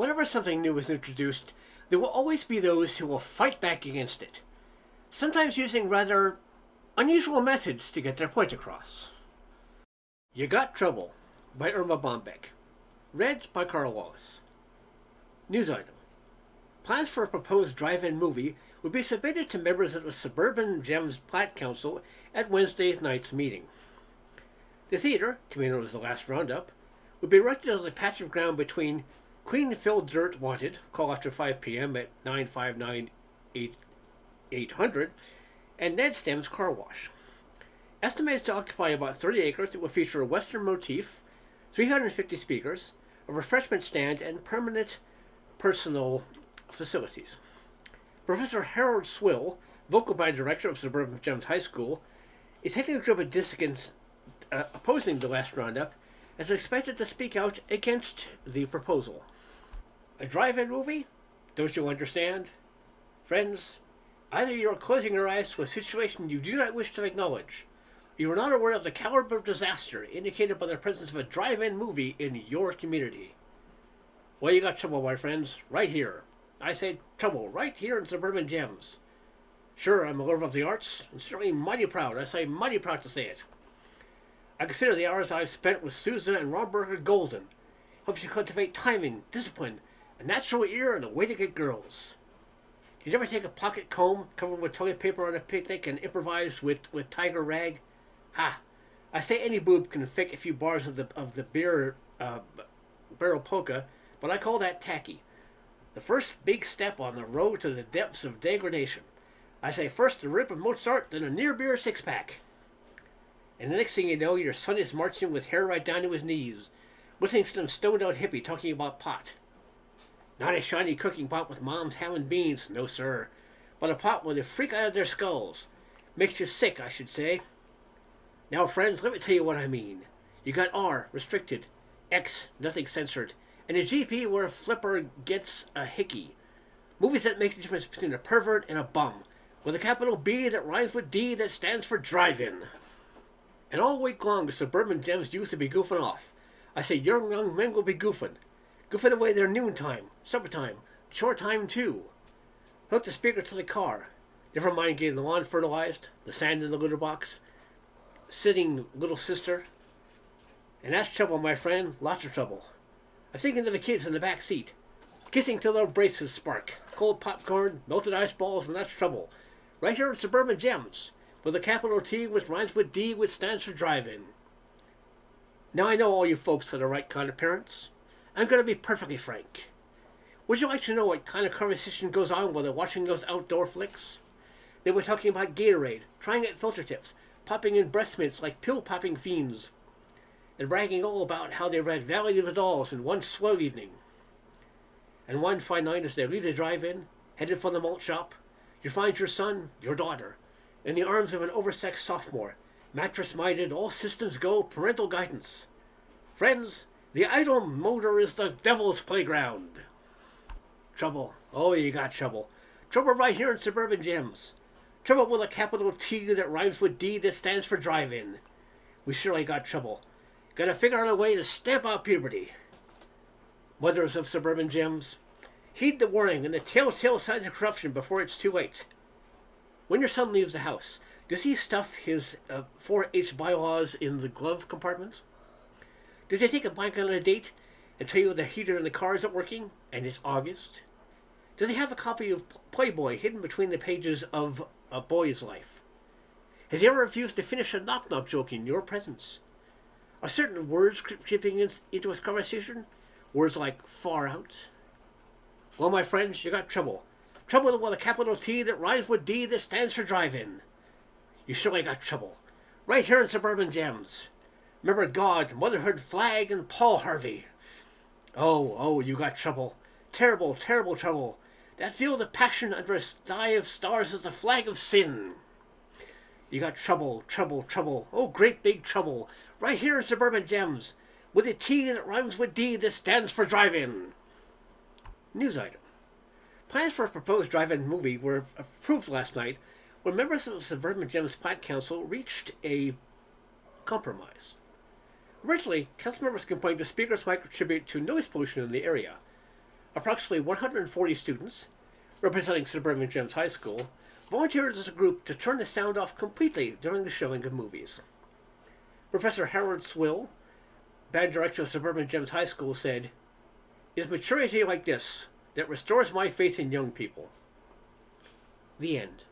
Whenever something new is introduced, there will always be those who will fight back against it, sometimes using rather unusual methods to get their point across. You Got Trouble by Irma Bombeck. Read by Karl. News item. Plans for a proposed drive-in movie would be submitted to members of the Suburban Gems Plat Council at Wednesday night's meeting. The theater, to be known as the Last Roundup, would be erected on a patch of ground between Queen Phil Dirt Wanted, call after 5 p.m. at 959-800, and Ned Stem's Car Wash. Estimated to occupy about 30 acres, it will feature a Western motif, 350 speakers, a refreshment stand, and permanent personal facilities. Professor Harold Swill, vocal band director of Suburban Gems High School, is heading a group of dissidents opposing the Last Roundup, as expected to speak out against the proposal. A drive-in movie? Don't you understand? Friends, either you are closing your eyes to a situation you do not wish to acknowledge, or you are not aware of the caliber of disaster indicated by the presence of a drive-in movie in your community. Well, you got trouble, my friends, right here. I say trouble, right here in Suburban Gems. Sure, I'm a lover of the arts, and certainly mighty proud, I say mighty proud to say it. I consider the hours I've spent with Susan and Romberger golden. Helps you cultivate timing, discipline, a natural ear, and a way to get girls. Did you ever take a pocket comb covered with toilet paper on a picnic and improvise with tiger rag? Ha! I say any boob can fake a few bars of the beer barrel polka, but I call that tacky. The first big step on the road to the depths of degradation. I say first a rip of Mozart, then a near-beer six-pack. And the next thing you know, your son is marching with hair right down to his knees, listening to some stoned-out hippie talking about pot. Not a shiny cooking pot with mom's ham and beans, no sir, but a pot where they freak out of their skulls. Makes you sick, I should say. Now, friends, let me tell you what I mean. You got R, restricted, X, nothing censored, and a GP where a flipper gets a hickey. Movies that make the difference between a pervert and a bum, with a capital B that rhymes with D that stands for drive-in. And all week long, the Suburban Gems used to be goofing off. I say young men will be goofing away their noontime, supper time, chore time too. Hook the speaker to the car. Never mind getting the lawn fertilized, the sand in the litter box, sitting little sister. And that's trouble, my friend, lots of trouble. I'm thinking of the kids in the back seat, kissing till their braces spark, cold popcorn, melted ice balls, and that's trouble. Right here in Suburban Gems, with a capital T which rhymes with D which stands for drive-in. Now I know all you folks are the right kind of parents. I'm going to be perfectly frank. Would you like to know what kind of conversation goes on while they're watching those outdoor flicks? They were talking about Gatorade, trying out filter tips, popping in breast mints like pill-popping fiends, and bragging all about how they read Valley of the Dolls in one slow evening. And one fine night as they leave the drive-in, headed for the malt shop, you find your son, your daughter, in the arms of an oversexed sophomore, mattress-minded, all systems go, parental guidance. Friends, the idle motor is the devil's playground. Trouble. Oh, you got trouble. Trouble right here in Suburban Gems. Trouble with a capital T that rhymes with D that stands for drive-in. We surely got trouble. Gotta figure out a way to stamp out puberty. Mothers of Suburban Gems, heed the warning and the telltale signs of corruption before it's too late. When your son leaves the house, does he stuff his 4-H bylaws in the glove compartment? Does he take a bike on a date and tell you the heater in the car isn't working and it's August? Does he have a copy of Playboy hidden between the pages of A Boy's Life? Has he ever refused to finish a knock-knock joke in your presence? Are certain words creeping into his conversation? Words like far out? Well, my friends, you got trouble. Trouble with a capital T that rhymes with D that stands for drive-in. You surely got trouble. Right here in Suburban Gems. Remember God, Motherhood Flag, and Paul Harvey. Oh, you got trouble. Terrible, terrible trouble. That field of passion under a sky of stars is the flag of sin. You got trouble, trouble, trouble. Oh, great big trouble. Right here in Suburban Gems. With a T that rhymes with D that stands for drive-in. News item. Plans for a proposed drive-in movie were approved last night when members of the Suburban Gems Plat Council reached a compromise. Originally, council members complained the speakers might contribute to noise pollution in the area. Approximately 140 students, representing Suburban Gems High School, volunteered as a group to turn the sound off completely during the showing of movies. Professor Harold Swill, band director of Suburban Gems High School, said, "It is maturity like this that restores my faith in young people." The end.